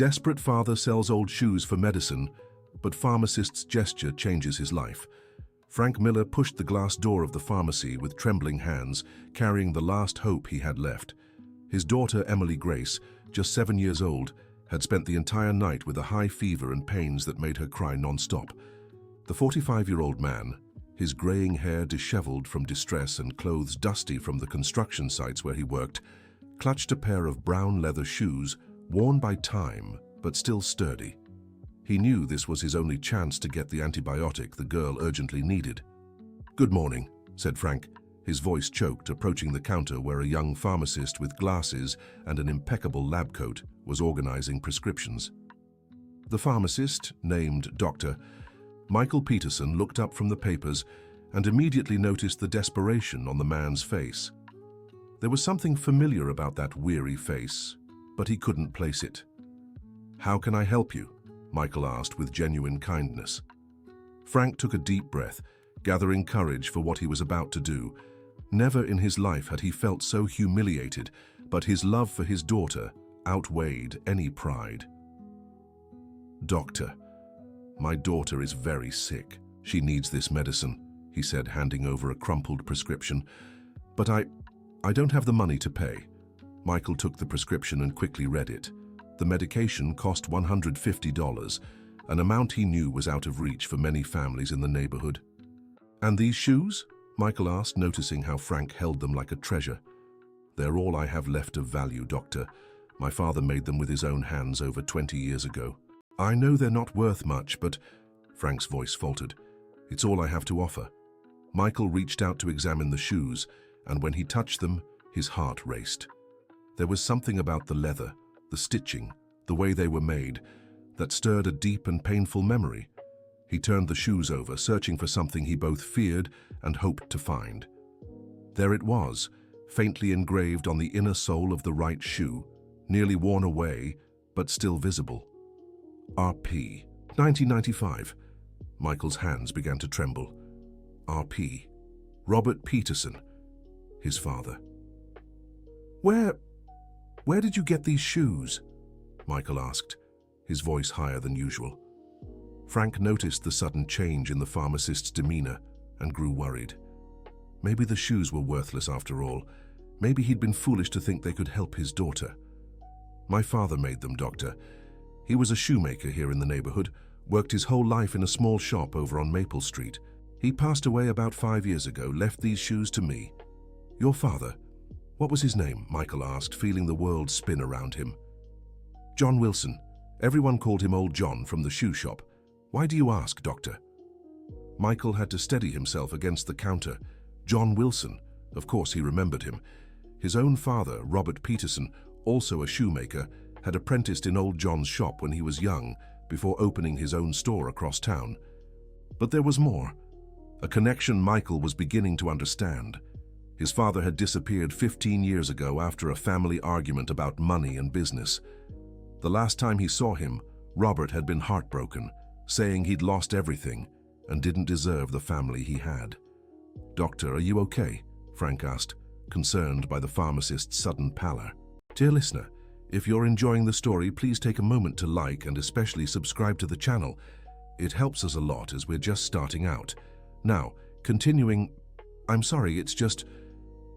Desperate father sells old shoes for medicine, but pharmacist's gesture changes his life. Frank Miller pushed the glass door of the pharmacy with trembling hands, carrying the last hope he had left. His daughter, Emily Grace, just 7 years old, had spent the entire night with a high fever and pains that made her cry non-stop. The 45-year-old man, his graying hair disheveled from distress and clothes dusty from the construction sites where he worked, clutched a pair of brown leather shoes, worn by time, but still sturdy. He knew this was his only chance to get the antibiotic the girl urgently needed. "Good morning," said Frank, his voice choked, approaching the counter where a young pharmacist with glasses and an impeccable lab coat was organizing prescriptions. The pharmacist, named Dr. Michael Peterson, looked up from the papers and immediately noticed the desperation on the man's face. There was something familiar about that weary face, but he couldn't place it. "How can I help you?" Michael asked with genuine kindness. Frank took a deep breath, gathering courage for what he was about to do. Never in his life had he felt so humiliated, but his love for his daughter outweighed any pride. "Doctor, my daughter is very sick. She needs this medicine," he said, handing over a crumpled prescription. "But I don't have the money to pay." Michael took the prescription and quickly read it. The medication cost $150, an amount he knew was out of reach for many families in the neighborhood. "And these shoes?" Michael asked, noticing how Frank held them like a treasure. "They're all I have left of value, Doctor. My father made them with his own hands over 20 years ago." "I know they're not worth much, but—" Frank's voice faltered. "It's all I have to offer." Michael reached out to examine the shoes, and when he touched them, his heart raced. There was something about the leather, the stitching, the way they were made, that stirred a deep and painful memory. He turned the shoes over, searching for something he both feared and hoped to find. There it was, faintly engraved on the inner sole of the right shoe, nearly worn away, but still visible. RP, 1995. Michael's hands began to tremble. RP, Robert Peterson, his father. Where did you get these shoes?" Michael asked, his voice higher than usual. Frank noticed the sudden change in the pharmacist's demeanor and grew worried. Maybe the shoes were worthless after all. Maybe he'd been foolish to think they could help his daughter. "My father made them, Doctor. He was a shoemaker here in the neighborhood, worked his whole life in a small shop over on Maple Street. He passed away about 5 years ago, left these shoes to me." "Your father? What was his name?" Michael asked, feeling the world spin around him. "John Wilson. Everyone called him Old John from the shoe shop. Why do you ask, Doctor?" Michael had to steady himself against the counter. John Wilson. Of course he remembered him. His own father, Robert Peterson, also a shoemaker, had apprenticed in Old John's shop when he was young, before opening his own store across town. But there was more. A connection Michael was beginning to understand. His father had disappeared 15 years ago after a family argument about money and business. The last time he saw him, Robert had been heartbroken, saying he'd lost everything and didn't deserve the family he had. "Doctor, are you okay?" Frank asked, concerned by the pharmacist's sudden pallor. Dear listener, if you're enjoying the story, please take a moment to like and especially subscribe to the channel. It helps us a lot as we're just starting out. Now, continuing, I'm sorry, it's just...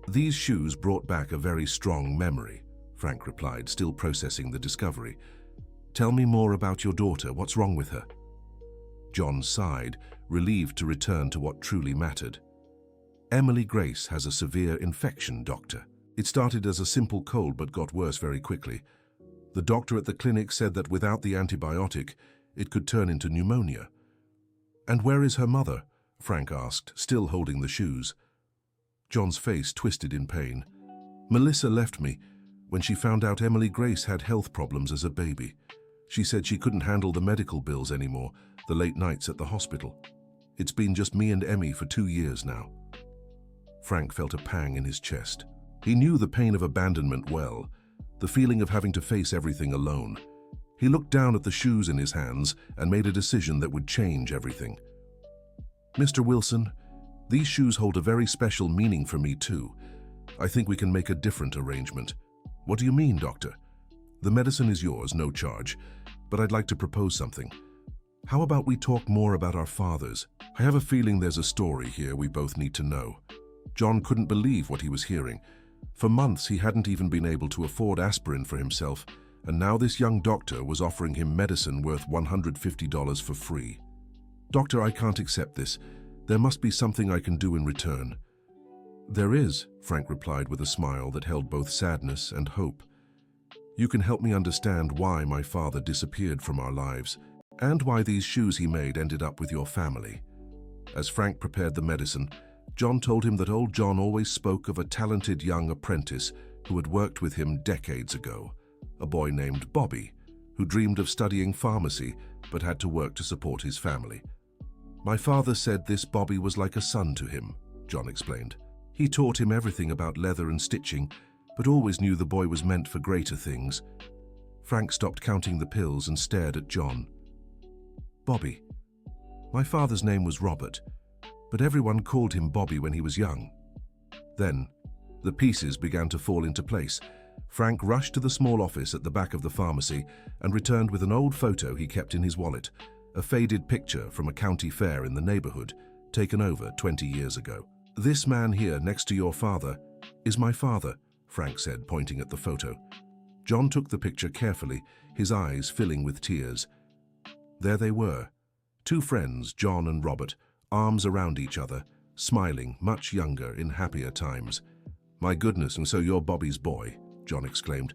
"These shoes brought back a very strong memory," Frank replied, still processing the discovery. "Tell me more about your daughter. What's wrong with her?" John sighed, relieved to return to what truly mattered. "Emily Grace has a severe infection, Doctor. It started as a simple cold but got worse very quickly. The doctor at the clinic said that without the antibiotic, it could turn into pneumonia." "And where is her mother?" Frank asked, still holding the shoes. John's face twisted in pain. "Melissa left me when she found out Emily Grace had health problems as a baby. She said she couldn't handle the medical bills anymore, the late nights at the hospital. It's been just me and Emmy for 2 years now." Frank felt a pang in his chest. He knew the pain of abandonment well, the feeling of having to face everything alone. He looked down at the shoes in his hands and made a decision that would change everything. "Mr. Wilson, these shoes hold a very special meaning for me too. I think we can make a different arrangement." "What do you mean, Doctor?" The medicine is yours, no charge, but I'd like to propose something. How about we talk more about our fathers? I have a feeling there's a story here we both need to know. John couldn't believe what he was hearing. For months he hadn't even been able to afford aspirin for himself, and now this young doctor was offering him medicine worth $150 for free. "Doctor, I can't accept this. There must be something I can do in return." "There is," Frank replied with a smile that held both sadness and hope. "You can help me understand why my father disappeared from our lives, and why these shoes he made ended up with your family." As Frank prepared the medicine, John told him that old John always spoke of a talented young apprentice who had worked with him decades ago, a boy named Bobby, who dreamed of studying pharmacy but had to work to support his family. "My father said this Bobby was like a son to him," John explained. "He taught him everything about leather and stitching, but always knew the boy was meant for greater things." Frank stopped counting the pills and stared at John. "Bobby. My father's name was Robert, but everyone called him Bobby when he was young." Then, the pieces began to fall into place. Frank rushed to the small office at the back of the pharmacy and returned with an old photo he kept in his wallet, a faded picture from a county fair in the neighborhood, taken over 20 years ago. "This man here next to your father is my father," Frank said, pointing at the photo. John took the picture carefully, his eyes filling with tears. There they were, two friends, John and Robert, arms around each other, smiling, much younger, in happier times. "My goodness, and so you're Bobby's boy," John exclaimed.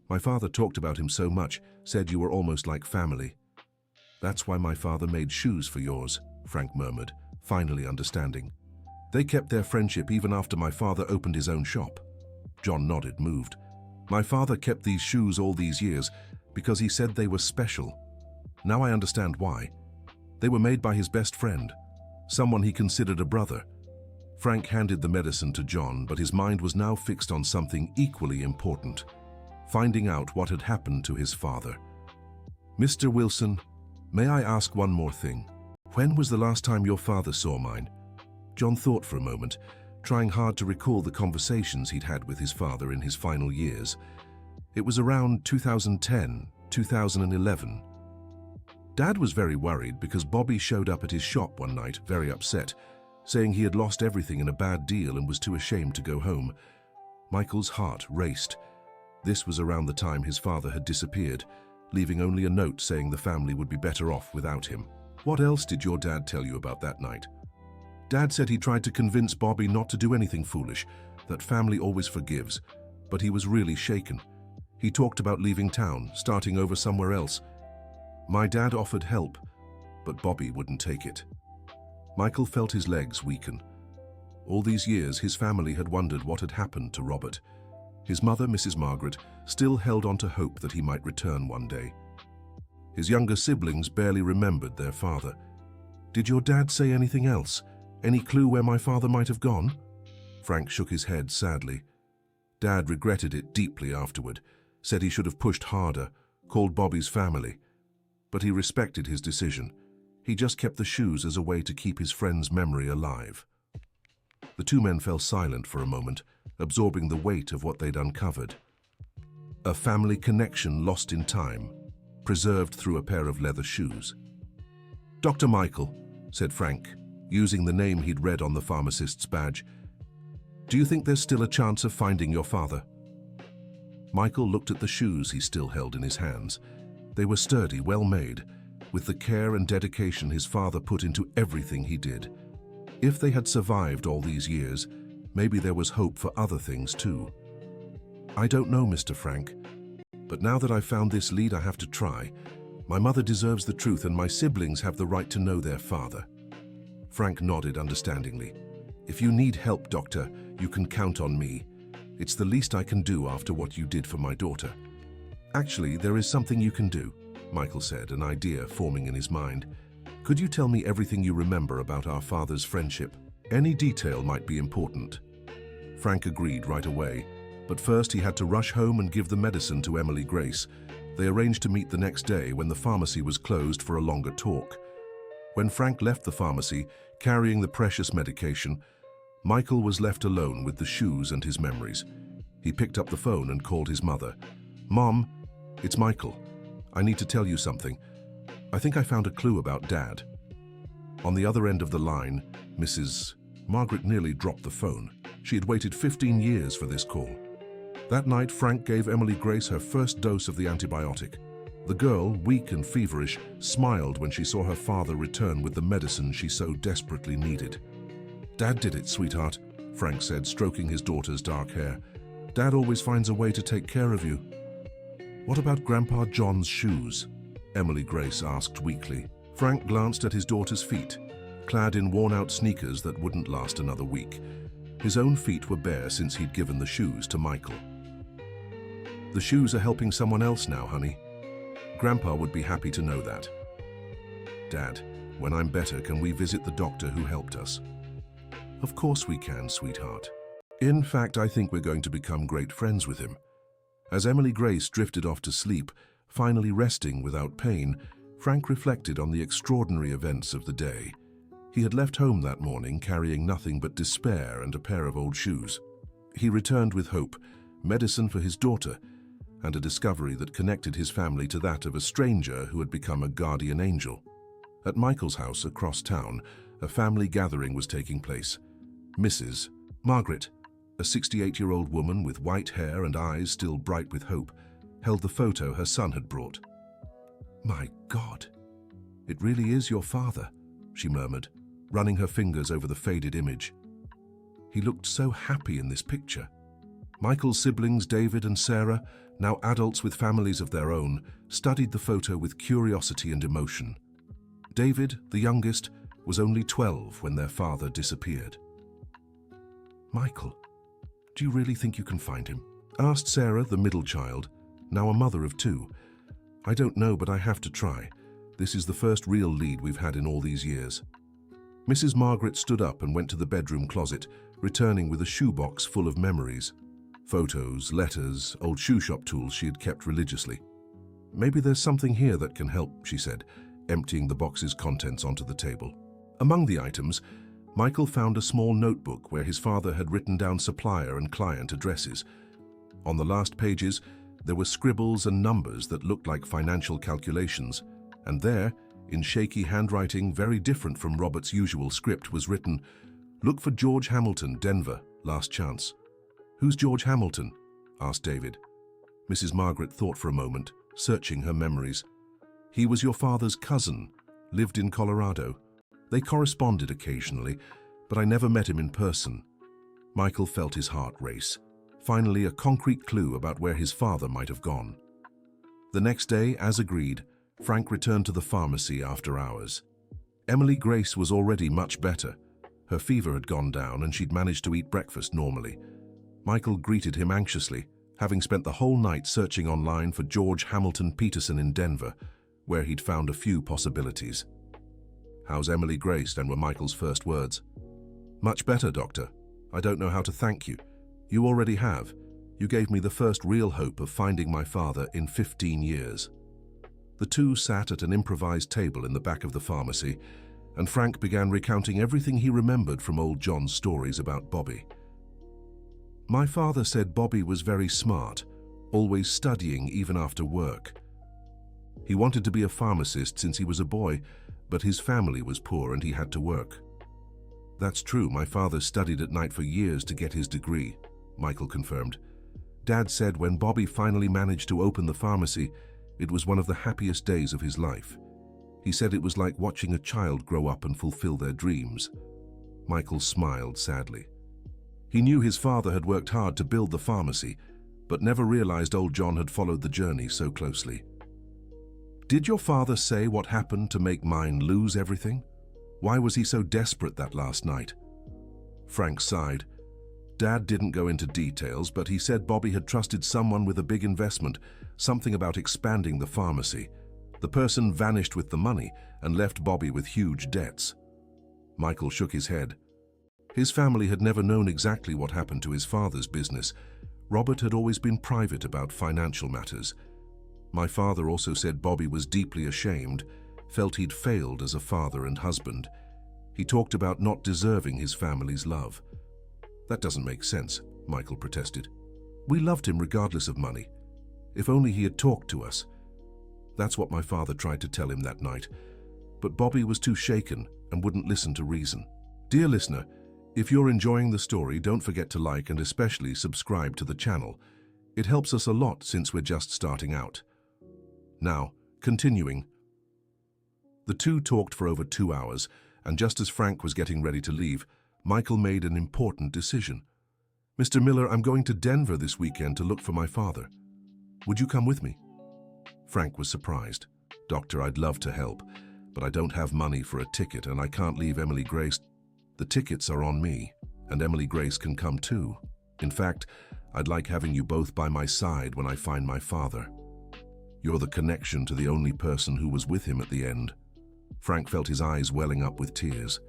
"My father talked about him so much, said you were almost like family." "That's why my father made shoes for yours," Frank murmured, finally understanding. "They kept their friendship even after my father opened his own shop." John nodded, moved. "My father kept these shoes all these years because he said they were special. Now I understand why. They were made by his best friend, someone he considered a brother." Frank handed the medicine to John, but his mind was now fixed on something equally important: finding out what had happened to his father. "Mr. Wilson, may I ask one more thing? When was the last time your father saw mine?" John thought for a moment, trying hard to recall the conversations he'd had with his father in his final years. It was around 2010, 2011. Dad was very worried because Bobby showed up at his shop one night, very upset, saying he had lost everything in a bad deal and was too ashamed to go home. Michael's heart raced. This was around the time his father had disappeared, leaving only a note saying the family would be better off without him. "What else did your dad tell you about that night?" "Dad said he tried to convince Bobby not to do anything foolish, that family always forgives, but he was really shaken. He talked about leaving town, starting over somewhere else. My dad offered help, but Bobby wouldn't take it." Michael felt his legs weaken. All these years, his family had wondered what had happened to Robert. His mother, Mrs. Margaret, still held on to hope that he might return one day. His younger siblings barely remembered their father. "Did your dad say anything else? Any clue where my father might have gone?" Frank shook his head sadly. Dad regretted it deeply afterward, said he should have pushed harder, called Bobby's family. But he respected his decision. He just kept the shoes as a way to keep his friend's memory alive. The two men fell silent for a moment, absorbing the weight of what they'd uncovered. A family connection lost in time, preserved through a pair of leather shoes. "Dr. Michael," said Frank, using the name he'd read on the Pharmacist'S badge, "do you think there's still a chance of finding your father?" Michael looked at the shoes he still held in his hands. They were sturdy, well made, with the care and dedication his father put into everything he did. If they had survived all these years, maybe there was hope for other things too. "I don't know, Mr. Frank, but now that I've found this lead, I have to try. My mother deserves the truth and my siblings have the right to know their father." Frank nodded understandingly. "If you need help, Doctor, you can count on me. It's the least I can do after what you did for my daughter." "Actually, there is something you can do," Michael said, an idea forming in his mind. "Could you tell me everything you remember about our father's friendship? Any detail might be important." Frank agreed right away, but first he had to rush home and give the medicine to Emily Grace. They arranged to meet the next day when the pharmacy was closed for a longer talk. When Frank left the pharmacy, carrying the precious medication, Michael was left alone with the shoes and his memories. He picked up the phone and called his mother. "Mom, "It's Michael. I need to tell you something. I think I found a clue about Dad." On the other end of the line, Mrs. Margaret nearly dropped the phone. She had waited 15 years for this call. That night, Frank gave Emily Grace her first dose of the antibiotic. The girl, weak and feverish, smiled when she saw her father return with the medicine she so desperately needed. "Dad did it, sweetheart," Frank said, stroking his daughter's dark hair. "Dad always finds a way to take care of you." "What about Grandpa John's shoes?" Emily Grace asked weakly. Frank glanced at his daughter's feet, clad in worn-out sneakers that wouldn't last another week. His own feet were bare since he'd given the shoes to Michael. "The shoes are helping someone else now, honey. Grandpa would be happy to know that." "Dad, when I'm better, can we visit the doctor who helped us?" "Of course we can, sweetheart. In fact, I think we're going to become great friends with him." As Emily Grace drifted off to sleep, finally resting without pain, Frank reflected on the extraordinary events of the day. He had left home that morning carrying nothing but despair and a pair of old shoes. He returned with hope, medicine for his daughter, and a discovery that connected his family to that of a stranger who had become a guardian angel. At Michael's house across town, a family gathering was taking place. Mrs. Margaret, a 68-year-old woman with white hair and eyes still bright with hope, held the photo her son had brought. "My God, it really is your father," she murmured, running her fingers over the faded image. "He looked so happy in this picture." Michael's siblings, David and Sarah, now adults with families of their own, studied the photo with curiosity and emotion. David, the youngest, was only 12 when their father disappeared. "Michael, do you really think you can find him?" asked Sarah, the middle child, now a mother of 2. "I don't know, but I have to try. This is the first real lead we've had in all these years." Mrs. Margaret stood up and went to the bedroom closet, returning with a shoebox full of memories. Photos, letters, old shoe shop tools she had kept religiously. "Maybe there's something here that can help," she said, emptying the box's contents onto the table. Among the items, Michael found a small notebook where his father had written down supplier and client addresses. On the last pages, there were scribbles and numbers that looked like financial calculations, and there, in shaky handwriting very different from Robert's usual script, was written, "Look for George Hamilton, Denver, last chance." "Who's George Hamilton?" asked David. Mrs. Margaret thought for a moment, searching her memories. "He was your father's cousin, lived in Colorado. They corresponded occasionally, but I never met him in person." Michael felt his heart race. Finally, a concrete clue about where his father might have gone. The next day, as agreed, Frank returned to the pharmacy after hours. Emily Grace was already much better. Her fever had gone down and she'd managed to eat breakfast normally. Michael greeted him anxiously, having spent the whole night searching online for George Hamilton Peterson in Denver, where he'd found a few possibilities. "How's Emily Grace?" then were Michael's first words. "Much better, Doctor. I don't know how to thank you. You already have. You gave me the first real hope of finding my father in 15 years. The two sat at an improvised table in the back of the pharmacy, and Frank began recounting everything he remembered from old John's stories about Bobby. "My father said Bobby was very smart, always studying even after work. He wanted to be a pharmacist since he was a boy, but his family was poor and he had to work." "That's true, my father studied at night for years to get his degree," Michael confirmed. "Dad said when Bobby finally managed to open the pharmacy, it was one of the happiest days of his life. He said it was like watching a child grow up and fulfill their dreams." Michael smiled sadly. He knew his father had worked hard to build the pharmacy, but never realized old John had followed the journey so closely. "Did your father say what happened to make mine lose everything? Why was he so desperate that last night?" Frank sighed. Dad didn't go into details, but he said Bobby had trusted someone with a big investment, something about expanding the pharmacy. The person vanished with the money and left Bobby with huge debts. Michael shook his head. His family had never known exactly what happened to his father's business. Robert had always been private about financial matters. My father also said Bobby was deeply ashamed, felt he'd failed as a father and husband. He talked about not deserving his family's love. "That doesn't make sense," Michael protested. "We loved him regardless of money. If only he had talked to us. That's what my father tried to tell him that night. But Bobby was too shaken and wouldn't listen to reason. Dear listener, if you're enjoying the story, don't forget to like and especially subscribe to the channel. It helps us a lot since we're just starting out. Now, continuing. The two talked for over 2 hours, and just as Frank was getting ready to leave, Michael made an important decision. Mr. Miller, I'm going to Denver this weekend to look for my father. Would you come with me? Frank was surprised. Doctor, I'd love to help, but I don't have money for a ticket and I can't leave Emily Grace. The tickets are on me, and Emily Grace can come too. In fact, I'd like having you both by my side when I find my father. You're the connection to the only person who was with him at the end. Frank felt his eyes welling up with tears.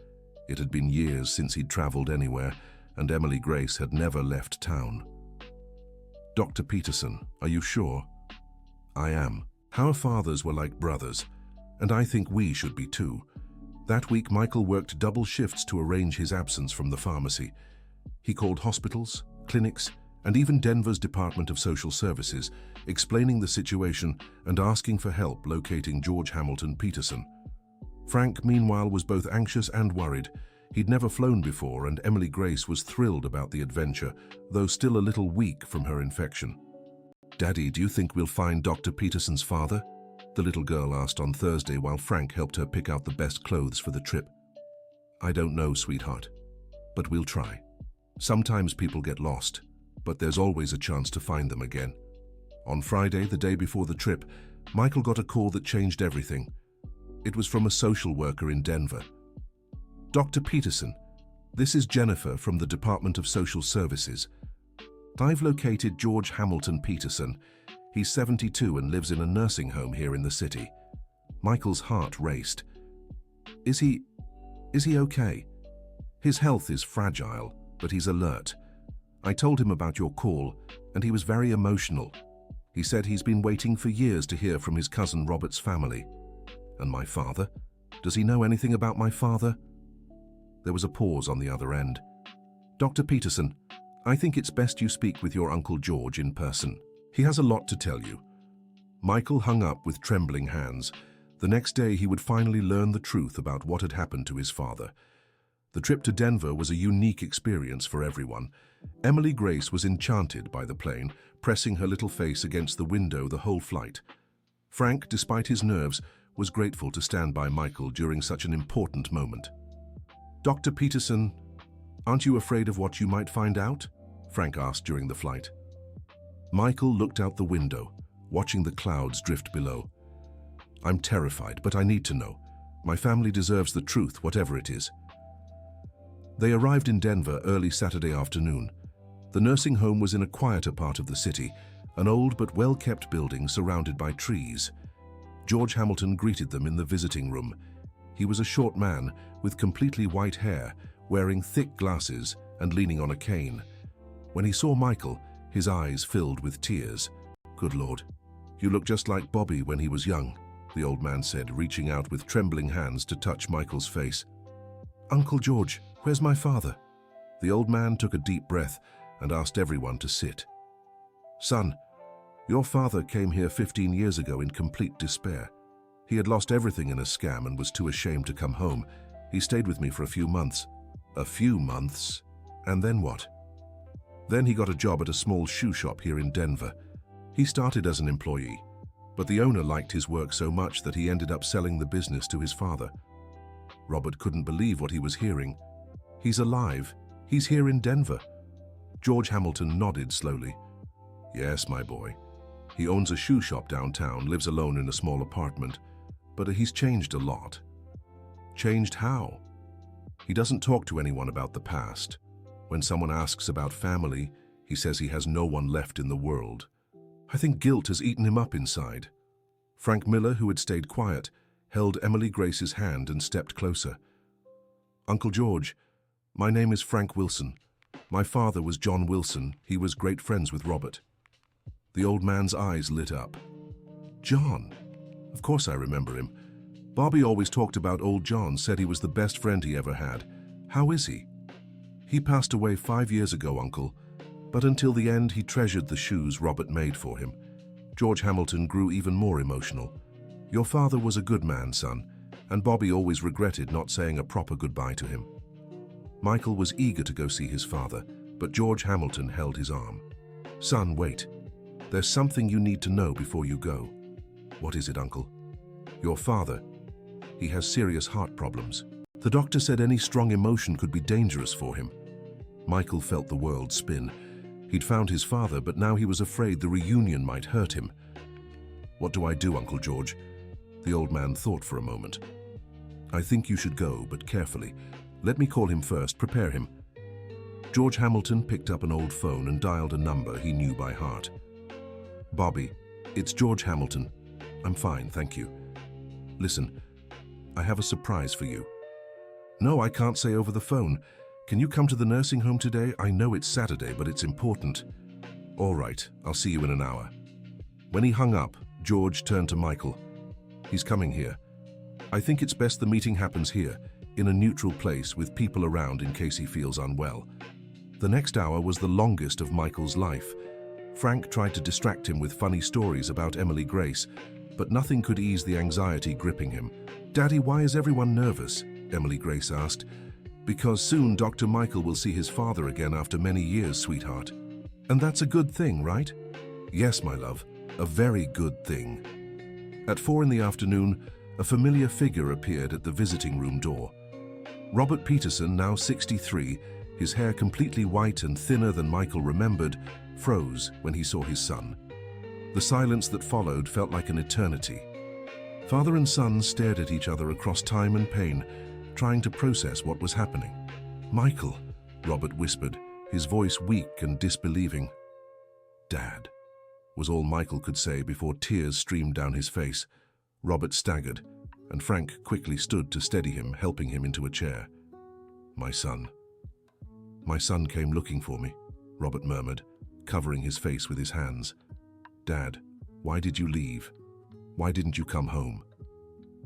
It had been years since he'd traveled anywhere, and Emily Grace had never left town. Dr. Peterson, are you sure? I am. Our fathers were like brothers, and I think we should be too. That week, Michael worked double shifts to arrange his absence from the pharmacy. He called hospitals, clinics, and even Denver's Department of Social Services, explaining the situation and asking for help locating George Hamilton Peterson. Frank, meanwhile, was both anxious and worried. He'd never flown before, and Emily Grace was thrilled about the adventure, though still a little weak from her infection. Daddy, do you think we'll find Dr. Peterson's father? The little girl asked on Thursday while Frank helped her pick out the best clothes for the trip. I don't know, sweetheart, but we'll try. Sometimes people get lost, but there's always a chance to find them again. On Friday, the day before the trip, Michael got a call that changed everything. It was from a social worker in Denver. Dr. Peterson, this is Jennifer from the Department of Social Services. I've located George Hamilton Peterson. He's 72 and lives in a nursing home here in the city. Michael's heart raced. Is he okay? His health is fragile, but he's alert. I told him about your call, and he was very emotional. He said he's been waiting for years to hear from his cousin Robert's family. And my father? Does he know anything about my father? There was a pause on the other end. Dr. Peterson, I think it's best you speak with your Uncle George in person. He has a lot to tell you. Michael hung up with trembling hands. The next day he would finally learn the truth about what had happened to his father. The trip to Denver was a unique experience for everyone. Emily Grace was enchanted by the plane, pressing her little face against the window the whole flight. Frank, despite his nerves, was grateful to stand by Michael during such an important moment. Dr. Peterson, aren't you afraid of what you might find out? Frank asked during the flight. Michael looked out the window, watching the clouds drift below. I'm terrified, but I need to know. My family deserves the truth, whatever it is. They arrived in Denver early Saturday afternoon. The nursing home was in a quieter part of the city, an old but well-kept building surrounded by trees. George Hamilton greeted them in the visiting room. He was a short man with completely white hair, wearing thick glasses and leaning on a cane. When he saw Michael, his eyes filled with tears. Good Lord, you look just like Bobby when he was young, the old man said, reaching out with trembling hands to touch Michael's face. Uncle George, where's my father? The old man took a deep breath and asked everyone to sit. Son, your father came here 15 years ago in complete despair. He had lost everything in a scam and was too ashamed to come home. He stayed with me for a few months. A few months? And then what? Then he got a job at a small shoe shop here in Denver. He started as an employee, but the owner liked his work so much that he ended up selling the business to his father. Robert couldn't believe what he was hearing. He's alive. He's here in Denver. George Hamilton nodded slowly. Yes, my boy. He owns a shoe shop downtown, lives alone in a small apartment, but he's changed a lot. Changed how? He doesn't talk to anyone about the past. When someone asks about family, he says he has no one left in the world. I think guilt has eaten him up inside. Frank Miller, who had stayed quiet, held Emily Grace's hand and stepped closer. Uncle George, my name is Frank Wilson. My father was John Wilson. He was great friends with Robert. The old man's eyes lit up. John? Of course I remember him. Bobby always talked about old John, said he was the best friend he ever had. How is he? He passed away 5 years ago, Uncle, but until the end he treasured the shoes Robert made for him. George Hamilton grew even more emotional. "Your father was a good man, son, and Bobby always regretted not saying a proper goodbye to him." Michael was eager to go see his father, but George Hamilton held his arm. "Son, wait. There's something you need to know before you go." "What is it, Uncle?" "Your father. He has serious heart problems. The doctor said any strong emotion could be dangerous for him." Michael felt the world spin. He'd found his father, but now he was afraid the reunion might hurt him. "What do I do, Uncle George?" The old man thought for a moment. "I think you should go, but carefully. Let me call him first, prepare him." George Hamilton picked up an old phone and dialed a number he knew by heart. "Bobby, it's George Hamilton. I'm fine, thank you. Listen, I have a surprise for you." "No, I can't say over the phone. Can you come to the nursing home today? I know it's Saturday, but it's important." "All right, I'll see you in an hour." When he hung up, George turned to Michael. "He's coming here. I think it's best the meeting happens here, in a neutral place with people around in case he feels unwell." The next hour was the longest of Michael's life. Frank tried to distract him with funny stories about Emily Grace, but nothing could ease the anxiety gripping him. "Daddy, why is everyone nervous?" Emily Grace asked. "Because soon Dr. Michael will see his father again after many years, sweetheart. And that's a good thing, right?" "Yes, my love, a very good thing." At 4 in the afternoon, a familiar figure appeared at the visiting room door. Robert Peterson, now 63, his hair completely white and thinner than Michael remembered, froze when he saw his son. The silence that followed felt like an eternity. Father and son stared at each other across time and pain, trying to process what was happening. "Michael," Robert whispered, his voice weak and disbelieving. "Dad," was all Michael could say before tears streamed down his face. Robert staggered, and Frank quickly stood to steady him, helping him into a chair. My son came looking for me," Robert murmured, covering his face with his hands. "Dad, why did you leave? Why didn't you come home?"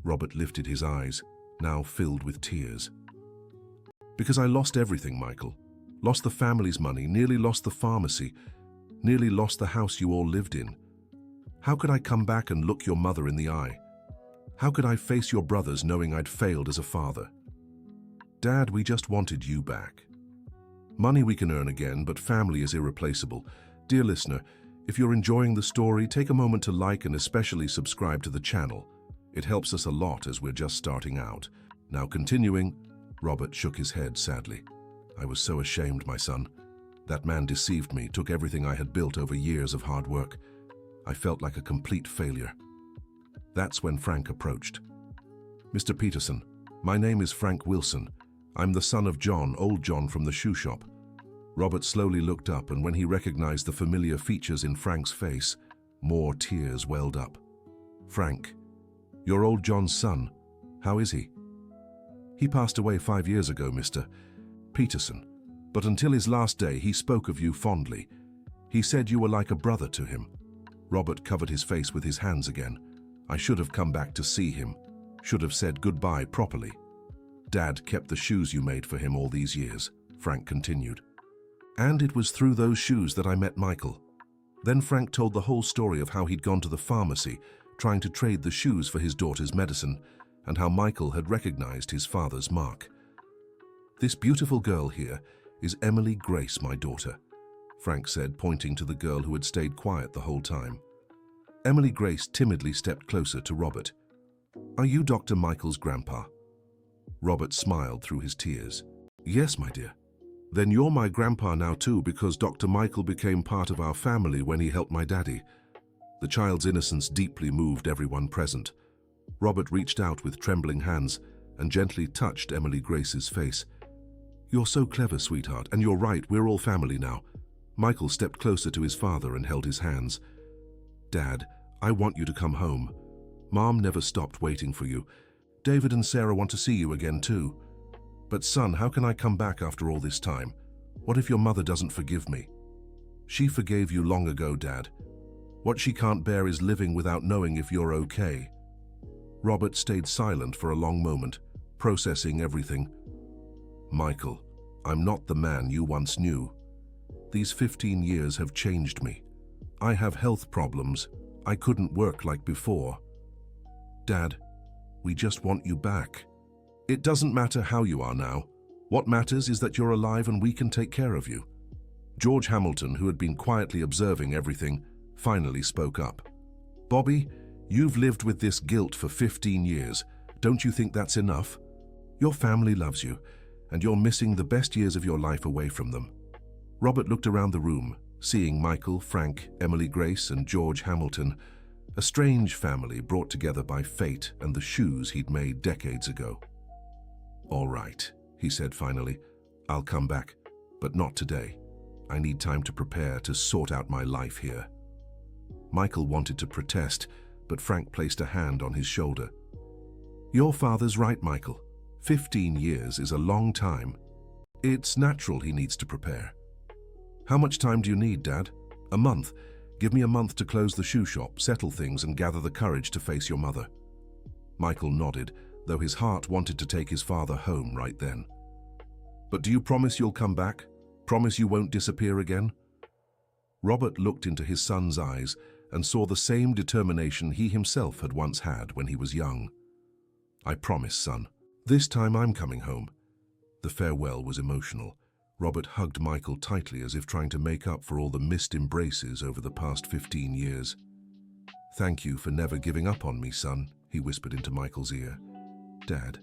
Robert lifted his eyes, now filled with tears. "Because I lost everything, Michael. Lost the family's money, nearly lost the pharmacy, nearly lost the house you all lived in. How could I come back and look your mother in the eye? How could I face your brothers knowing I'd failed as a father? Dad, we just wanted you back. Money we can earn again, but family is irreplaceable. Dear listener, if you're enjoying the story, take a moment to like and especially subscribe to the channel. It helps us a lot as we're just starting out." Now continuing, Robert shook his head sadly. "I was so ashamed, my son. That man deceived me, took everything I had built over years of hard work. I felt like a complete failure." That's when Frank approached. "Mr. Peterson, my name is Frank Wilson. I'm the son of John, old John from the shoe shop." Robert slowly looked up, and when he recognized the familiar features in Frank's face, more tears welled up. "Frank, you're old John's son. How is he?" "He passed away 5 years ago, Mr. Peterson. But until his last day, he spoke of you fondly. He said you were like a brother to him." Robert covered his face with his hands again. "I should have come back to see him. Should have said goodbye properly. Dad kept the shoes you made for him all these years," Frank continued. "And it was through those shoes that I met Michael." Then Frank told the whole story of how he'd gone to the pharmacy, trying to trade the shoes for his daughter's medicine, and how Michael had recognized his father's mark. "This beautiful girl here is Emily Grace, my daughter," Frank said, pointing to the girl who had stayed quiet the whole time. Emily Grace timidly stepped closer to Robert. "Are you Dr. Michael's grandpa?" Robert smiled through his tears. "Yes, my dear." "Then you're my grandpa now too, because Dr. Michael became part of our family when he helped my daddy." The child's innocence deeply moved everyone present. Robert reached out with trembling hands and gently touched Emily Grace's face. "You're so clever, sweetheart, and you're right, we're all family now." Michael stepped closer to his father and held his hands. "Dad, I want you to come home. Mom never stopped waiting for you. David and Sarah want to see you again too. But son, how can I come back after all this time? What if your mother doesn't forgive me?" "She forgave you long ago, Dad. What she can't bear is living without knowing if you're okay." Robert stayed silent for a long moment, processing everything. "Michael, I'm not the man you once knew. These 15 years have changed me. I have health problems, I couldn't work like before. Dad, we just want you back. It doesn't matter how you are now. What matters is that you're alive and we can take care of you. George Hamilton, who had been quietly observing everything, finally spoke up. Bobby, you've lived with this guilt for 15 years. Don't you think that's enough? Your family loves you, and you're missing the best years of your life away from them. Robert looked around the room, seeing Michael, Frank, Emily Grace, and George Hamilton, a strange family brought together by fate and the shoes he'd made decades ago. All right, he said finally, I'll come back, but not today. I need time to prepare to sort out my life here. Michael wanted to protest, but Frank placed a hand on his shoulder. Your father's right, Michael. 15 years is a long time. It's natural he needs to prepare. How much time do you need, Dad? A month. Give me a month to close the shoe shop, settle things, and gather the courage to face your mother. Michael nodded, though his heart wanted to take his father home right then. But do you promise you'll come back? Promise you won't disappear again? Robert looked into his son's eyes and saw the same determination he himself had once had when he was young. I promise, son. This time I'm coming home. The farewell was emotional. Robert hugged Michael tightly as if trying to make up for all the missed embraces over the past 15 years. Thank you for never giving up on me, son, he whispered into Michael's ear. Dad,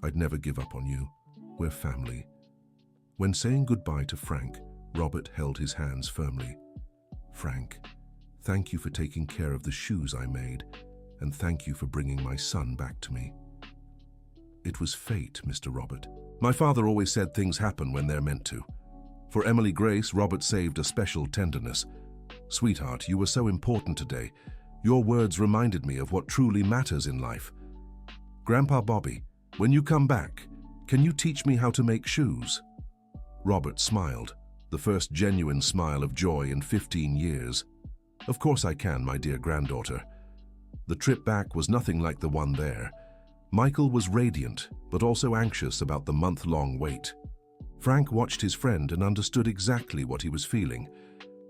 I'd never give up on you. We're family. When saying goodbye to Frank, Robert held his hands firmly. Frank, thank you for taking care of the shoes I made, and thank you for bringing my son back to me. It was fate, Mr. Robert. My father always said things happen when they're meant to. For Emily Grace, Robert saved a special tenderness. Sweetheart, you were so important today. Your words reminded me of what truly matters in life. Grandpa Bobby, when you come back, can you teach me how to make shoes? Robert smiled, the first genuine smile of joy in 15 years. Of course I can, my dear granddaughter. The trip back was nothing like the one there. Michael was radiant, but also anxious about the month-long wait. Frank watched his friend and understood exactly what he was feeling.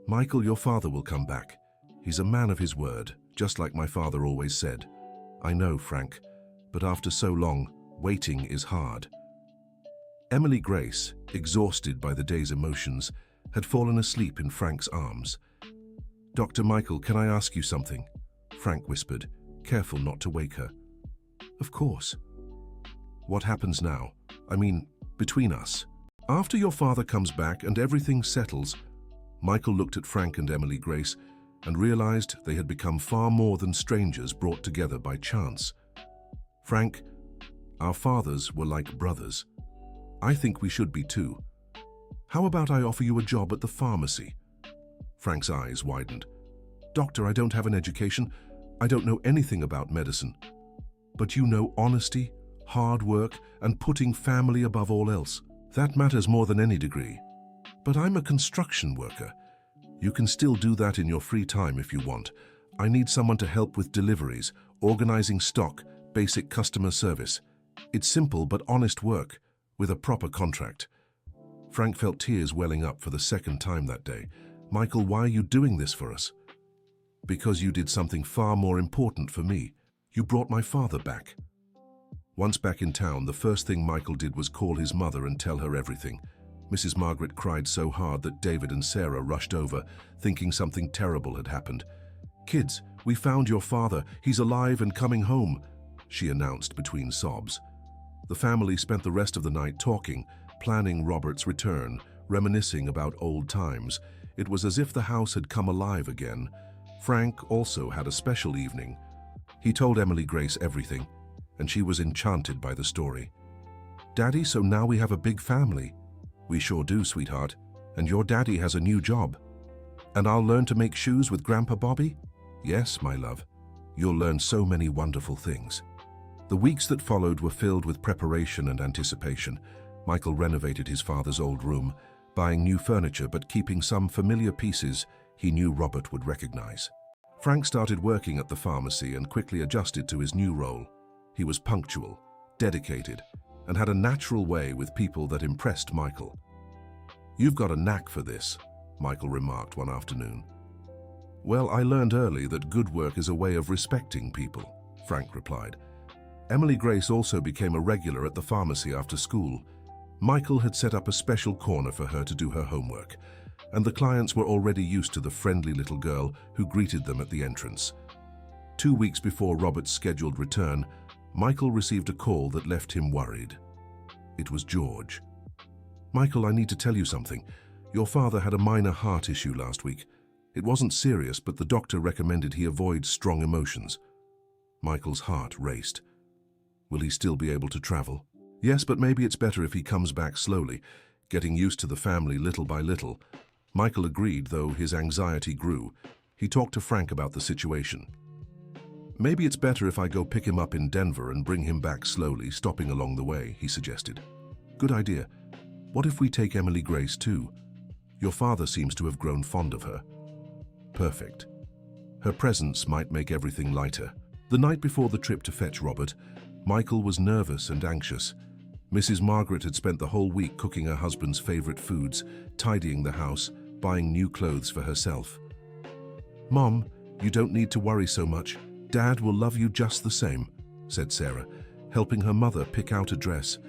Michael, your father will come back. He's a man of his word, just like my father always said. I know, Frank, but after so long, waiting is hard. Emily Grace, exhausted by the day's emotions, had fallen asleep in Frank's arms. Dr. Michael, can I ask you something? Frank whispered, careful not to wake her. Of course. What happens now? I mean, between us. After your father comes back and everything settles, Michael looked at Frank and Emily Grace and realized they had become far more than strangers brought together by chance. Frank, our fathers were like brothers. I think we should be too. How about I offer you a job at the pharmacy? Frank's eyes widened. Doctor, I don't have an education. I don't know anything about medicine. But you know honesty, hard work, and putting family above all else. That matters more than any degree. But I'm a construction worker. You can still do that in your free time if you want. I need someone to help with deliveries, organizing stock, basic customer service. It's simple but honest work, with a proper contract. Frank felt tears welling up for the second time that day. Michael, why are you doing this for us? Because you did something far more important for me. You brought my father back. Once back in town, the first thing Michael did was call his mother and tell her everything. Mrs. Margaret cried so hard that David and Sarah rushed over, thinking something terrible had happened. Kids, we found your father. He's alive and coming home, she announced between sobs. The family spent the rest of the night talking, planning Robert's return, reminiscing about old times. It was as if the house had come alive again. Frank also had a special evening. He told Emily Grace everything, and she was enchanted by the story. Daddy, so now we have a big family. We sure do, sweetheart. And your daddy has a new job. And I'll learn to make shoes with Grandpa Bobby? Yes, my love. You'll learn so many wonderful things. The weeks that followed were filled with preparation and anticipation. Michael renovated his father's old room, buying new furniture but keeping some familiar pieces he knew Robert would recognize. Frank started working at the pharmacy and quickly adjusted to his new role. He was punctual, dedicated, and had a natural way with people that impressed Michael. You've got a knack for this, Michael remarked one afternoon. Well, I learned early that good work is a way of respecting people, Frank replied. Emily Grace also became a regular at the pharmacy after school. Michael had set up a special corner for her to do her homework, and the clients were already used to the friendly little girl who greeted them at the entrance. 2 weeks before Robert's scheduled return, Michael received a call that left him worried. It was George. "Michael, I need to tell you something. Your father had a minor heart issue last week. It wasn't serious, but the doctor recommended he avoid strong emotions." Michael's heart raced. Will he still be able to travel? Yes, but maybe it's better if he comes back slowly, getting used to the family little by little. Michael agreed, though his anxiety grew. He talked to Frank about the situation. "Maybe it's better if I go pick him up in Denver and bring him back slowly, stopping along the way," he suggested. "Good idea. What if we take Emily Grace too? Your father seems to have grown fond of her." Perfect. Her presence might make everything lighter. The night before the trip to fetch Robert, Michael was nervous and anxious. Mrs. Margaret had spent the whole week cooking her husband's favorite foods, tidying the house, buying new clothes for herself. "Mom, you don't need to worry so much. Dad will love you just the same," said Sarah, helping her mother pick out a dress.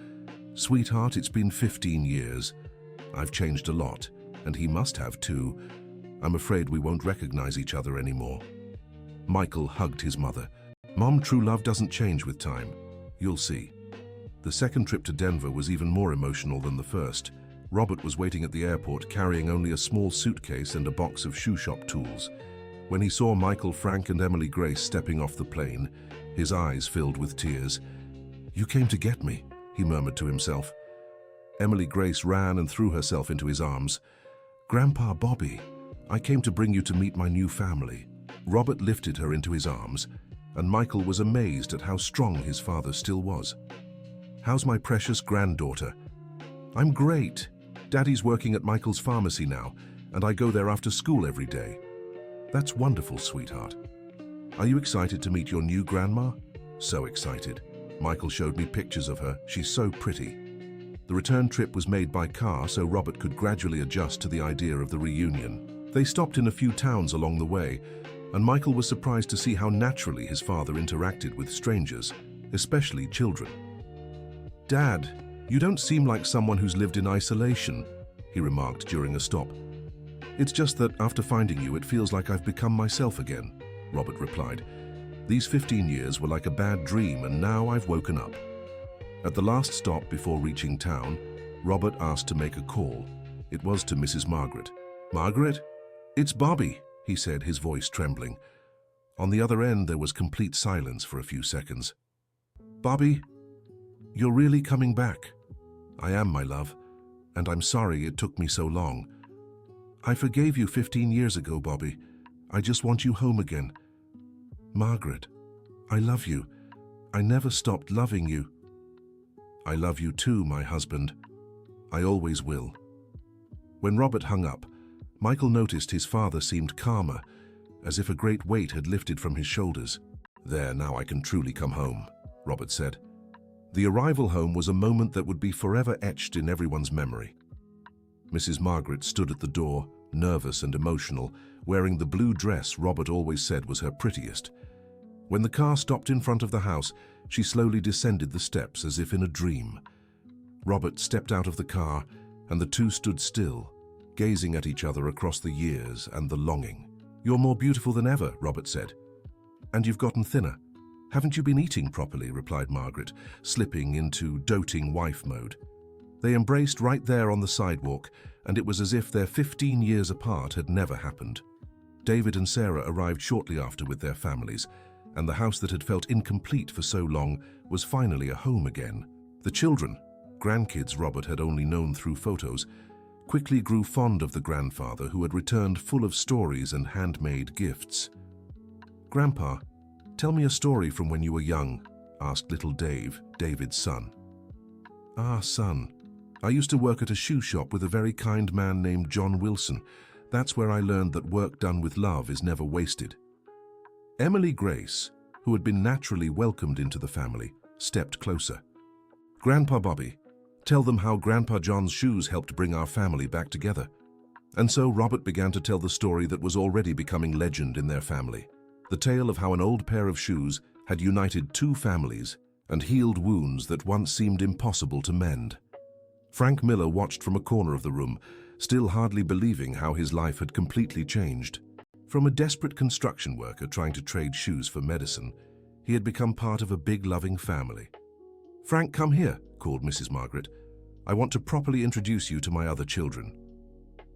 "Sweetheart, it's been 15 years. I've changed a lot, and he must have too. I'm afraid we won't recognize each other anymore." Michael hugged his mother. "Mom, true love doesn't change with time. You'll see." The second trip to Denver was even more emotional than the first. Robert was waiting at the airport carrying only a small suitcase and a box of shoe shop tools. When he saw Michael, Frank, and Emily Grace stepping off the plane, his eyes filled with tears. "You came to get me," he murmured to himself. Emily Grace ran and threw herself into his arms. "Grandpa Bobby, I came to bring you to meet my new family." Robert lifted her into his arms, and Michael was amazed at how strong his father still was. "How's my precious granddaughter?" "I'm great. Daddy's working at Michael's pharmacy now, and I go there after school every day." "That's wonderful, sweetheart. Are you excited to meet your new grandma?" "So excited. Michael showed me pictures of her. She's so pretty." The return trip was made by car so Robert could gradually adjust to the idea of the reunion. They stopped in a few towns along the way, and Michael was surprised to see how naturally his father interacted with strangers, especially children. "Dad, you don't seem like someone who's lived in isolation," he remarked during a stop. "It's just that after finding you, it feels like I've become myself again," Robert replied. "These 15 years were like a bad dream, and now I've woken up." At the last stop before reaching town, Robert asked to make a call. It was to Mrs. Margaret. "Margaret? It's Bobby," he said, his voice trembling. On the other end, there was complete silence for a few seconds. "Bobby, you're really coming back?" "I am, my love, and I'm sorry it took me so long. I forgave you 15 years ago, Bobby. I just want you home again. Margaret, I love you. I never stopped loving you." "I love you too, my husband. I always will." When Robert hung up, Michael noticed his father seemed calmer, as if a great weight had lifted from his shoulders. "There, now I can truly come home," Robert said. The arrival home was a moment that would be forever etched in everyone's memory. Mrs. Margaret stood at the door, nervous and emotional, wearing the blue dress Robert always said was her prettiest. When the car stopped in front of the house, she slowly descended the steps as if in a dream. Robert stepped out of the car, and the two stood still, gazing at each other across the years and the longing. "You're more beautiful than ever," Robert said. "And you've gotten thinner. Haven't you been eating properly?" replied Margaret, slipping into doting wife mode. They embraced right there on the sidewalk, and it was as if their 15 years apart had never happened. David and Sarah arrived shortly after with their families, and the house that had felt incomplete for so long was finally a home again. The children, grandkids Robert had only known through photos, quickly grew fond of the grandfather who had returned full of stories and handmade gifts. "Grandpa, tell me a story from when you were young," asked little Dave, David's son. "Ah, son, I used to work at a shoe shop with a very kind man named John Wilson. That's where I learned that work done with love is never wasted." Emily Grace, who had been naturally welcomed into the family, stepped closer. "Grandpa Bobby, tell them how Grandpa John's shoes helped bring our family back together." And so Robert began to tell the story that was already becoming legend in their family. The tale of how an old pair of shoes had united two families and healed wounds that once seemed impossible to mend. Frank Miller watched from a corner of the room, still hardly believing how his life had completely changed. From a desperate construction worker trying to trade shoes for medicine, he had become part of a big, loving family. "Frank, come here," called Mrs. Margaret. "I want to properly introduce you to my other children."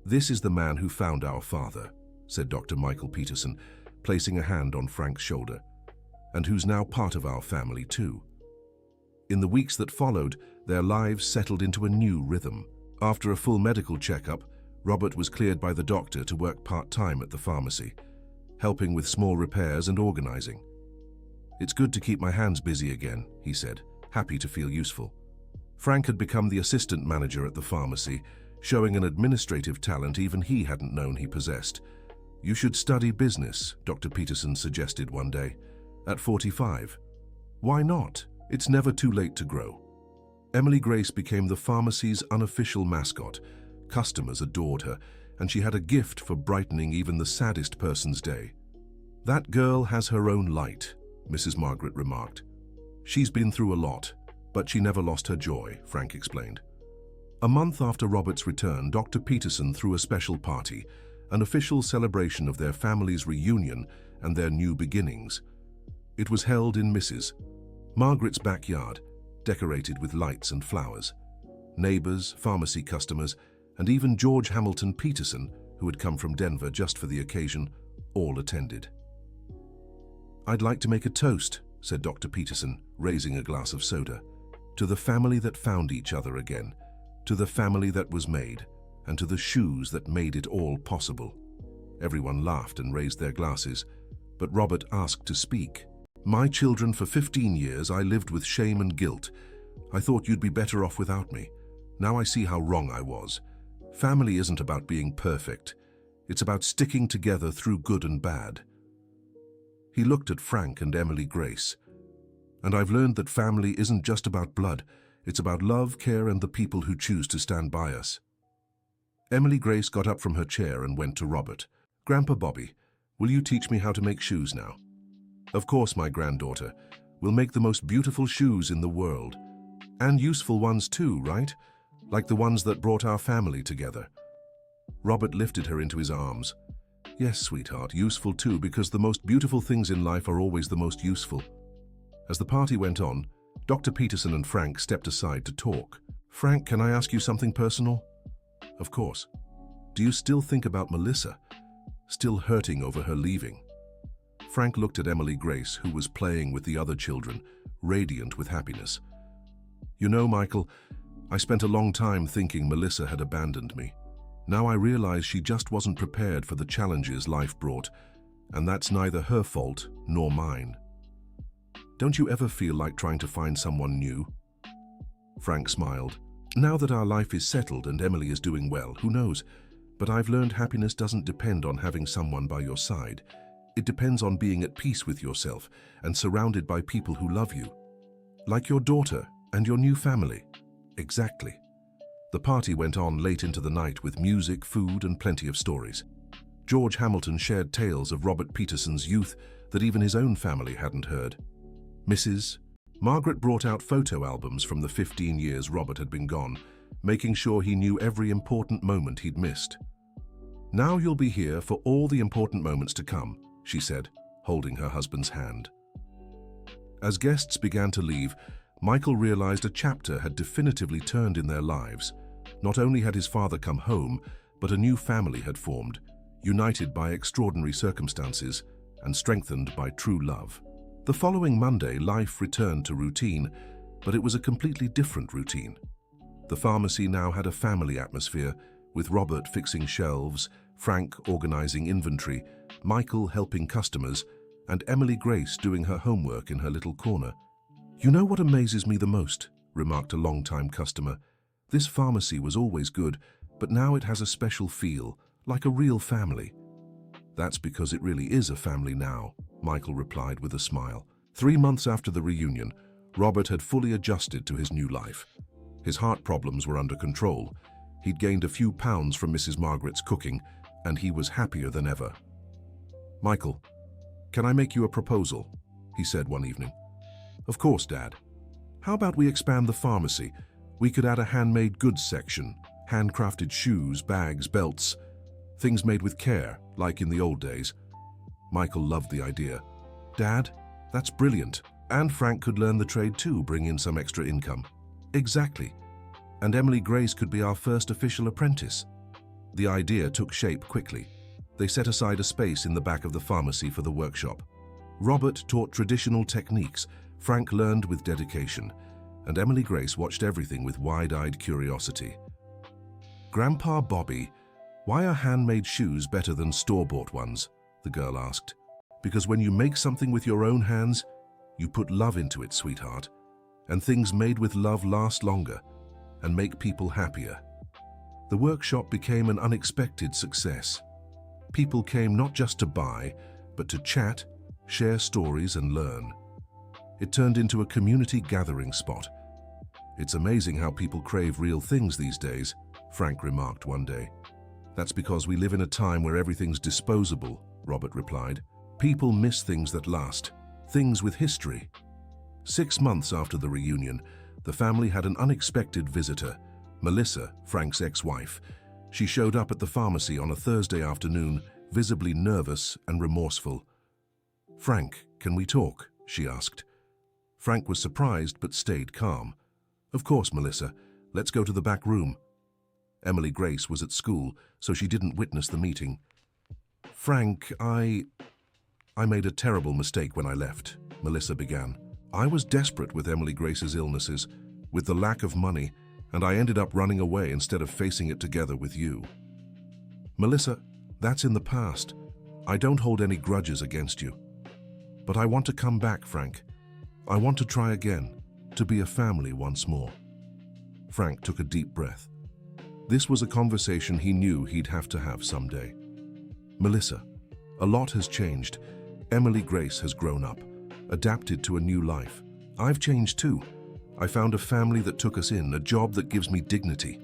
"This is the man who found our father," said Dr. Michael Peterson, placing a hand on Frank's shoulder, "and who's now part of our family too." In the weeks that followed, their lives settled into a new rhythm. After a full medical checkup, Robert was cleared by the doctor to work part-time at the pharmacy, helping with small repairs and organizing. "It's good to keep my hands busy again," he said, happy to feel useful. Frank had become the assistant manager at the pharmacy, showing an administrative talent even he hadn't known he possessed. "You should study business," Dr. Peterson suggested one day. "At 45. "Why not? It's never too late to grow." Emily Grace became the pharmacy's unofficial mascot. Customers adored her, and she had a gift for brightening even the saddest person's day. "That girl has her own light," Mrs. Margaret remarked. "She's been through a lot, but she never lost her joy," Frank explained. A month after Robert's return, Dr. Peterson threw a special party, an official celebration of their family's reunion and their new beginnings. It was held in Mrs. Margaret's backyard, decorated with lights and flowers. Neighbors, pharmacy customers, and even George Hamilton Peterson, who had come from Denver just for the occasion, all attended. "I'd like to make a toast," said Dr. Peterson, raising a glass of soda, "to the family that found each other again, to the family that was made, and to the shoes that made it all possible." Everyone laughed and raised their glasses, but Robert asked to speak. "My children, for 15 years I lived with shame and guilt. I thought you'd be better off without me. Now I see how wrong I was. Family isn't about being perfect. It's about sticking together through good and bad." He looked at Frank and Emily Grace. "And I've learned that family isn't just about blood. It's about love, care, and the people who choose to stand by us." Emily Grace got up from her chair and went to Robert. "Grandpa Bobby, will you teach me how to make shoes now?" "Of course, my granddaughter. We'll make the most beautiful shoes in the world. And useful ones too, right? Like the ones that brought our family together." Robert lifted her into his arms. "Yes, sweetheart, useful too, because the most beautiful things in life are always the most useful." As the party went on, Dr. Peterson and Frank stepped aside to talk. "Frank, can I ask you something personal?" "Of course. Do you still think about Melissa? Still hurting over her leaving?" Frank looked at Emily Grace, who was playing with the other children, radiant with happiness. "You know, Michael, I spent a long time thinking Melissa had abandoned me. Now I realize she just wasn't prepared for the challenges life brought, and that's neither her fault nor mine. Don't you ever feel like trying to find someone new?" Frank smiled. "Now that our life is settled and Emily is doing well, who knows? But I've learned happiness doesn't depend on having someone by your side. It depends on being at peace with yourself and surrounded by people who love you. Like your daughter and your new family." "Exactly." The party went on late into the night with music, food, and plenty of stories. George Hamilton shared tales of Robert Peterson's youth that even his own family hadn't heard. Mrs. Margaret brought out photo albums from the 15 years Robert had been gone, making sure he knew every important moment he'd missed. "Now you'll be here for all the important moments to come," she said, holding her husband's hand. As guests began to leave, Michael realized a chapter had definitively turned in their lives. Not only had his father come home, but a new family had formed, united by extraordinary circumstances and strengthened by true love. The following Monday, life returned to routine, but it was a completely different routine. The pharmacy now had a family atmosphere, with Robert fixing shelves, Frank organizing inventory, Michael helping customers, and Emily Grace doing her homework in her little corner. "You know what amazes me the most?" remarked a long-time customer. "This pharmacy was always good, but now it has a special feel, like a real family." "That's because it really is a family now," Michael replied with a smile. 3 months after the reunion, Robert had fully adjusted to his new life. His heart problems were under control. He'd gained a few pounds from Mrs. Margaret's cooking, and he was happier than ever. "Michael, can I make you a proposal?" he said one evening. "Of course, Dad. How about we expand the pharmacy? We could add a handmade goods section, handcrafted shoes, bags, belts, things made with care, like in the old days." Michael loved the idea. "Dad, that's brilliant. And Frank could learn the trade too, bring in some extra income." "Exactly. And Emily Grace could be our first official apprentice." The idea took shape quickly. They set aside a space in the back of the pharmacy for the workshop. Robert taught traditional techniques, Frank learned with dedication, and Emily Grace watched everything with wide-eyed curiosity. "Grandpa Bobby, why are handmade shoes better than store-bought ones?" the girl asked. "Because when you make something with your own hands, you put love into it, sweetheart. And things made with love last longer and make people happier." The workshop became an unexpected success. People came not just to buy, but to chat, share stories, and learn. It turned into a community gathering spot. "It's amazing how people crave real things these days," Frank remarked one day. "That's because we live in a time where everything's disposable," Robert replied. "People miss things that last, things with history." 6 months after the reunion, the family had an unexpected visitor, Melissa, Frank's ex-wife. She showed up at the pharmacy on a Thursday afternoon, visibly nervous and remorseful. "Frank, can we talk?" she asked. Frank was surprised but stayed calm. "Of course, Melissa. Let's go to the back room." Emily Grace was at school, so she didn't witness the meeting. "Frank, I made a terrible mistake when I left," Melissa began. "I was desperate with Emily Grace's illnesses, with the lack of money, and I ended up running away instead of facing it together with you." "Melissa, that's in the past. I don't hold any grudges against you. But I want to come back, Frank. I want to try again, to be a family once more." Frank took a deep breath. This was a conversation he knew he'd have to have someday. "Melissa, a lot has changed. Emily Grace has grown up, adapted to a new life. I've changed too. I found a family that took us in, a job that gives me dignity.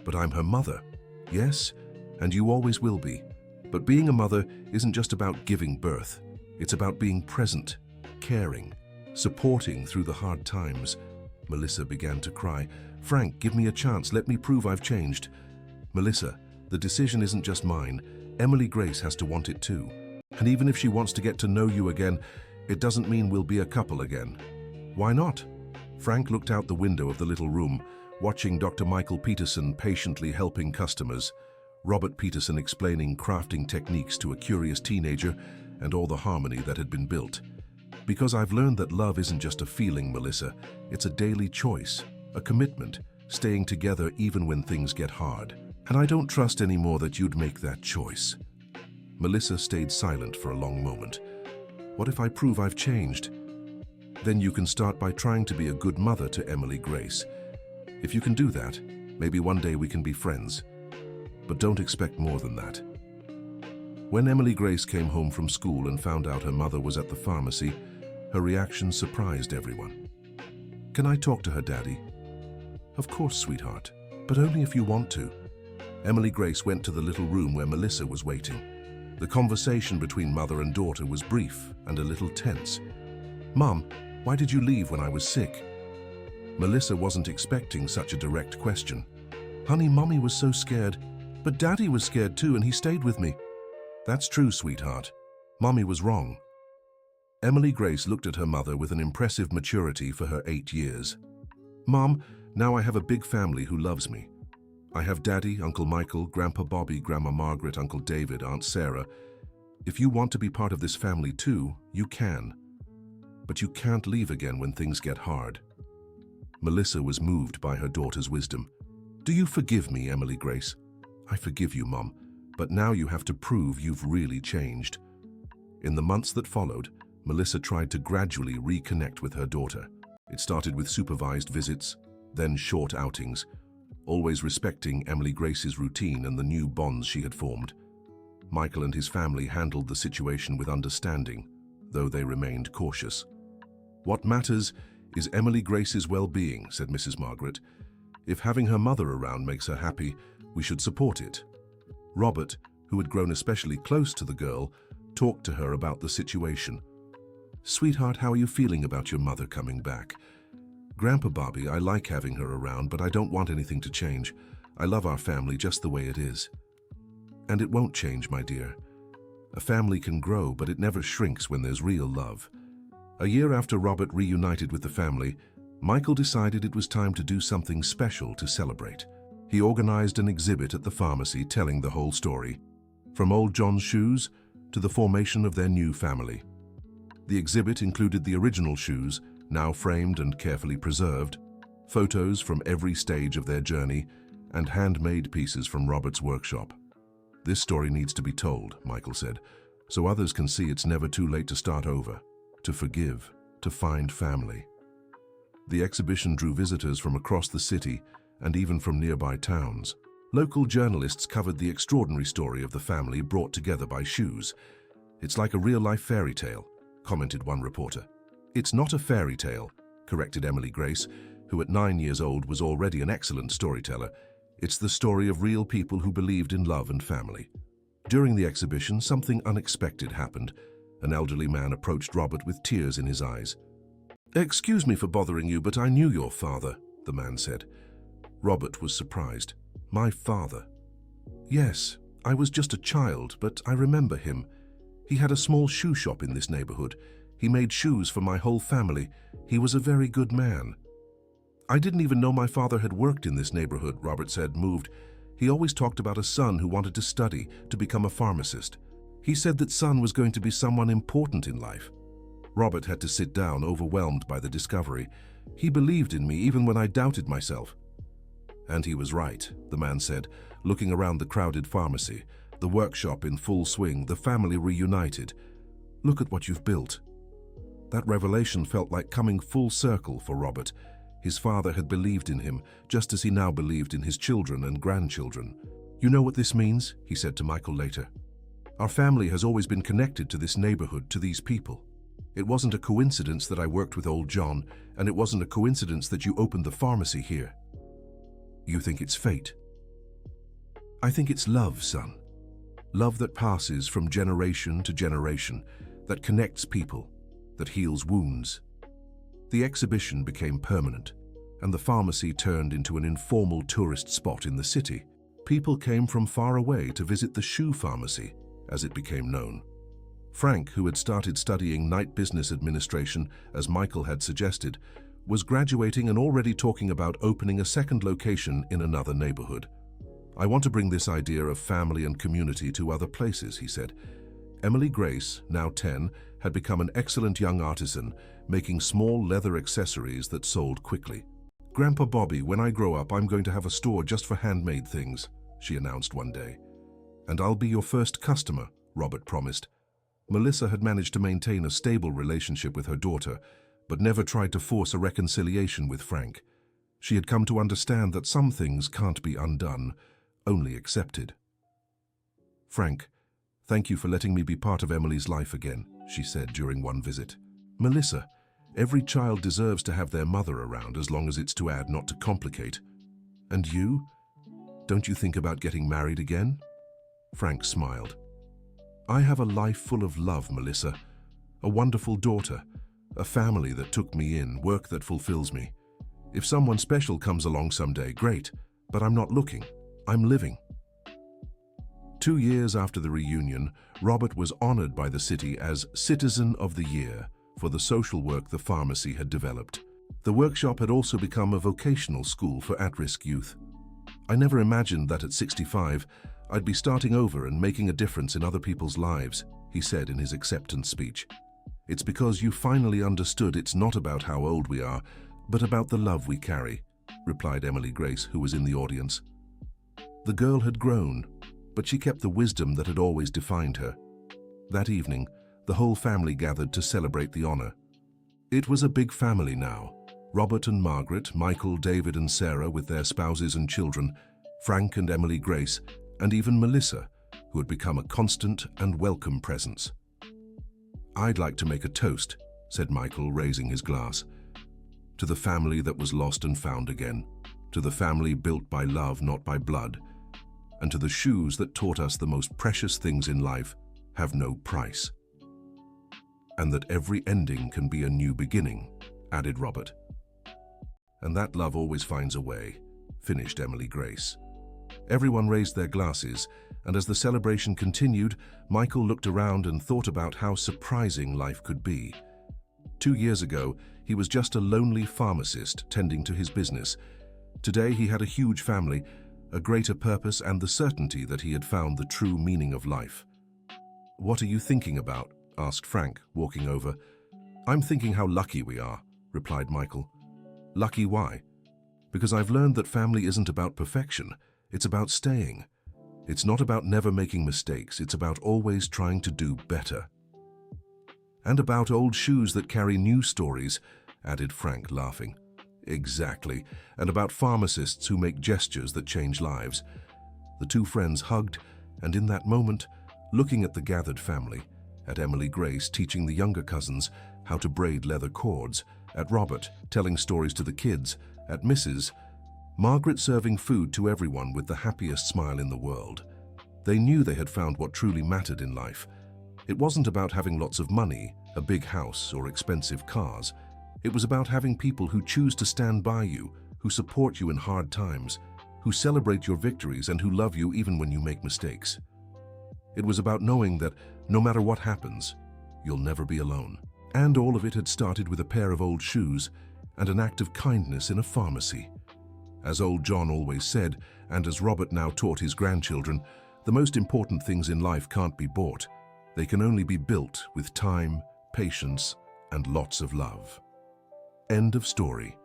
But I'm her mother. Yes, and you always will be. But being a mother isn't just about giving birth. It's about being present, caring, supporting through the hard times." Melissa began to cry. "Frank, give me a chance. Let me prove I've changed." "Melissa, the decision isn't just mine. Emily Grace has to want it too. And even if she wants to get to know you again, it doesn't mean we'll be a couple again." "Why not?" Frank looked out the window of the little room, watching Dr. Michael Peterson patiently helping customers, Robert Peterson explaining crafting techniques to a curious teenager, and all the harmony that had been built. "Because I've learned that love isn't just a feeling, Melissa. It's a daily choice, a commitment, staying together even when things get hard. And I don't trust anymore that you'd make that choice." Melissa stayed silent for a long moment. "What if I prove I've changed?" "Then you can start by trying to be a good mother to Emily Grace. If you can do that, maybe one day we can be friends. But don't expect more than that." When Emily Grace came home from school and found out her mother was at the pharmacy, her reaction surprised everyone. "Can I talk to her, Daddy?" "Of course, sweetheart, but only if you want to." Emily Grace went to the little room where Melissa was waiting. The conversation between mother and daughter was brief and a little tense. "Mom, why did you leave when I was sick?" Melissa wasn't expecting such a direct question. "Honey, Mommy was so scared, but Daddy was scared too and he stayed with me." "That's true, sweetheart. Mommy was wrong." Emily Grace looked at her mother with an impressive maturity for her 8 years. "Mom, now I have a big family who loves me. I have Daddy, Uncle Michael, Grandpa Bobby, Grandma Margaret, Uncle David, Aunt Sarah. If you want to be part of this family too, you can. But you can't leave again when things get hard." Melissa was moved by her daughter's wisdom. "Do you forgive me, Emily Grace?" "I forgive you, Mom, but now you have to prove you've really changed." In the months that followed, Melissa tried to gradually reconnect with her daughter. It started with supervised visits, then short outings, always respecting Emily Grace's routine and the new bonds she had formed. Michael and his family handled the situation with understanding, though they remained cautious. "What matters is Emily Grace's well-being," said Mrs. Margaret. "If having her mother around makes her happy, We should support it. Robert, who had grown especially close to the girl, talked to her about the situation. "Sweetheart, how are you feeling about your mother coming back?" "Grandpa Bobby, I like having her around, but I don't want anything to change. I love our family just the way it is." "And it won't change, my dear. A family can grow, but it never shrinks when there's real love." A year after Robert reunited with the family, Michael decided it was time to do something special to celebrate. He organized an exhibit at the pharmacy telling the whole story, from old John's shoes to the formation of their new family. The exhibit included the original shoes, now framed and carefully preserved, photos from every stage of their journey, and handmade pieces from Robert's workshop. "This story needs to be told," Michael said, "so others can see it's never too late to start over, to forgive, to find family." The exhibition drew visitors from across the city and even from nearby towns. Local journalists covered the extraordinary story of the family brought together by shoes. "It's like a real-life fairy tale," commented one reporter. "It's not a fairy tale," corrected Emily Grace, who at 9 years old was already an excellent storyteller. "It's the story of real people who believed in love and family." During the exhibition, something unexpected happened. An elderly man approached Robert with tears in his eyes. "Excuse me for bothering you, but I knew your father," the man said. Robert was surprised. "My father?" "Yes, I was just a child, but I remember him. He had a small shoe shop in this neighborhood. He made shoes for my whole family. He was a very good man." "I didn't even know my father had worked in this neighborhood," Robert said, moved. "He always talked about a son who wanted to study, to become a pharmacist. He said that son was going to be someone important in life." Robert had to sit down, overwhelmed by the discovery. "He believed in me even when I doubted myself." "And he was right," the man said, looking around the crowded pharmacy, the workshop in full swing, the family reunited. "Look at what you've built." That revelation felt like coming full circle for Robert. His father had believed in him, just as he now believed in his children and grandchildren. "You know what this means?" he said to Michael later. "Our family has always been connected to this neighborhood, to these people. It wasn't a coincidence that I worked with old John, and it wasn't a coincidence that you opened the pharmacy here." "You think it's fate?" "I think it's love, son. Love that passes from generation to generation, that connects people, that heals wounds." The exhibition became permanent, and the pharmacy turned into an informal tourist spot in the city. People came from far away to visit the shoe pharmacy, as it became known. Frank, who had started studying night business administration, as Michael had suggested, was graduating and already talking about opening a second location in another neighborhood. "I want to bring this idea of family and community to other places," he said. Emily Grace, now 10, had become an excellent young artisan, making small leather accessories that sold quickly. "Grandpa Bobby, when I grow up, I'm going to have a store just for handmade things," she announced one day. "And I'll be your first customer," Robert promised. Melissa had managed to maintain a stable relationship with her daughter, but never tried to force a reconciliation with Frank. She had come to understand that some things can't be undone, only accepted. "Frank, thank you for letting me be part of Emily's life again," she said during one visit. "Melissa, every child deserves to have their mother around as long as it's to add, not to complicate. And you? Don't you think about getting married again?" Frank smiled. "I have a life full of love, Melissa. A wonderful daughter, a family that took me in, work that fulfills me. If someone special comes along someday, great, but I'm not looking. I'm living." 2 years after the reunion, Robert was honored by the city as Citizen of the Year for the social work the pharmacy had developed. The workshop had also become a vocational school for at-risk youth. "I never imagined that at 65, I'd be starting over and making a difference in other people's lives," he said in his acceptance speech. "It's because you finally understood it's not about how old we are, but about the love we carry," replied Emily Grace, who was in the audience. The girl had grown, but she kept the wisdom that had always defined her. That evening, the whole family gathered to celebrate the honor. It was a big family now. Robert and Margaret, Michael, David and Sarah with their spouses and children, Frank and Emily Grace, and even Melissa, who had become a constant and welcome presence. "I'd like to make a toast," said Michael, raising his glass. "To the family that was lost and found again, to the family built by love, not by blood, and to the shoes that taught us the most precious things in life have no price. And that every ending can be a new beginning, added Robert. And that love always finds a way, finished Emily Grace. Everyone raised their glasses, and as the celebration continued, Michael looked around and thought about how surprising life could be. 2 years ago, he was just a lonely pharmacist tending to his business. Today, he had a huge family, a greater purpose, and the certainty that he had found the true meaning of life. "What are you thinking about?" asked Frank, walking over. "I'm thinking how lucky we are," replied Michael. "Lucky why?" "Because I've learned that family isn't about perfection, it's about staying. It's not about never making mistakes, it's about always trying to do better." "And about old shoes that carry new stories," added Frank, laughing. "Exactly, and about pharmacists who make gestures that change lives." The two friends hugged, and in that moment, looking at the gathered family, at Emily Grace teaching the younger cousins how to braid leather cords, at Robert telling stories to the kids, at Mrs. Margaret serving food to everyone with the happiest smile in the world, they knew they had found what truly mattered in life. It wasn't about having lots of money, a big house, or expensive cars. It was about having people who choose to stand by you, who support you in hard times, who celebrate your victories and who love you even when you make mistakes. It was about knowing that no matter what happens, you'll never be alone. And all of it had started with a pair of old shoes and an act of kindness in a pharmacy. As old John always said, and as Robert now taught his grandchildren, the most important things in life can't be bought. They can only be built with time, patience, and lots of love. End of story.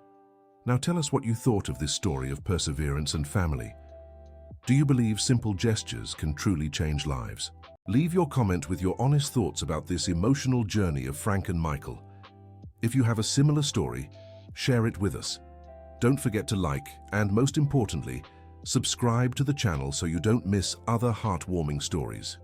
Now tell us what you thought of this story of perseverance and family. Do you believe simple gestures can truly change lives? Leave your comment with your honest thoughts about this emotional journey of Frank and Michael. If you have a similar story, share it with us. Don't forget to like and, most importantly, subscribe to the channel so you don't miss other heartwarming stories.